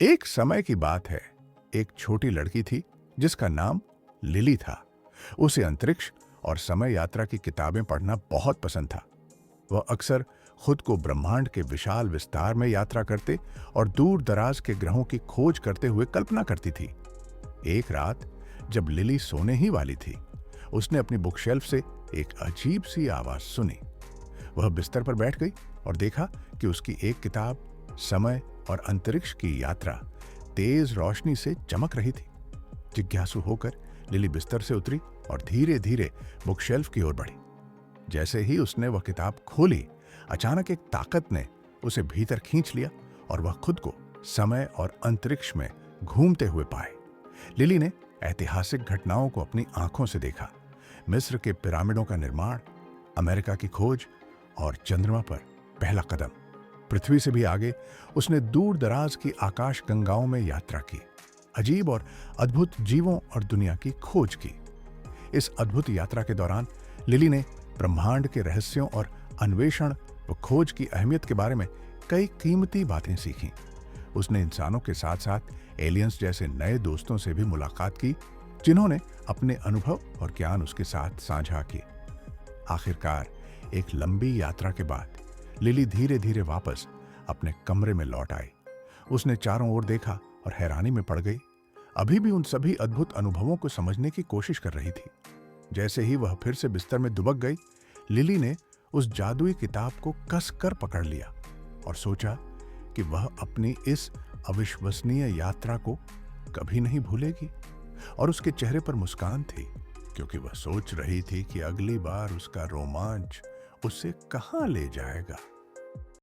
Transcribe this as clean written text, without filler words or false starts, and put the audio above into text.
एक समय की बात है। एक छोटी लड़की थी जिसका नाम लिली था। उसे अंतरिक्ष और समय यात्रा की किताबें पढ़ना बहुत पसंद था। वह अक्सर खुद को ब्रह्मांड के विशाल विस्तार में यात्रा करते और दूर दराज के ग्रहों की खोज करते हुए कल्पना करती थी। एक रात जब लिली सोने ही वाली थी, उसने अपनी बुक शेल्फ से एक अजीब सी आवाज सुनी। वह बिस्तर पर बैठ गई और देखा कि उसकी एक किताब समय और अंतरिक्ष की यात्रा तेज रोशनी से चमक रही थी। जिज्ञासु होकर लिली बिस्तर से उतरी और धीरे धीरे बुक शेल्फ की ओर बढ़ी। जैसे ही उसने वह किताब खोली, अचानक एक ताकत ने उसे भीतर खींच लिया और वह खुद को समय और अंतरिक्ष में घूमते हुए पाए। लिली ने ऐतिहासिक घटनाओं को अपनी आंखों से देखा। मिस्र के पिरामिडों का निर्माण, अमेरिका की खोज और चंद्रमा पर पहला कदम। पृथ्वी से भी आगे उसने दूर दराज की आकाश गंगाओं में यात्रा की, अजीब और अद्भुत जीवों और दुनिया की खोज की। इस अद्भुत यात्रा के दौरान लिली ने ब्रह्मांड के रहस्यों और अन्वेषण व खोज की अहमियत के बारे में कई कीमती बातें सीखीं। उसने इंसानों के साथ साथ एलियंस जैसे नए दोस्तों से भी मुलाकात की, जिन्होंने अपने अनुभव और ज्ञान उसके साथ साझा किए। आखिरकार एक लंबी यात्रा के बाद लिली धीरे धीरे वापस अपने कमरे में लौट आई। उसने चारों ओर देखा और हैरानी में पड़ गई। अभी भी उन सभी अद्भुत अनुभवों को समझने की कोशिश कर रही थी। जैसे ही वह फिर से बिस्तर में दुबक गई, लिली ने उस जादुई किताब को कसकर पकड़ लिया और सोचा कि वह अपनी इस अविश्वसनीय यात्रा को कभी नहीं भूलेगी। और उसके चेहरे पर मुस्कान थी, क्योंकि वह सोच रही थी कि अगली बार उसका रोमांच उसे कहां ले जाएगा।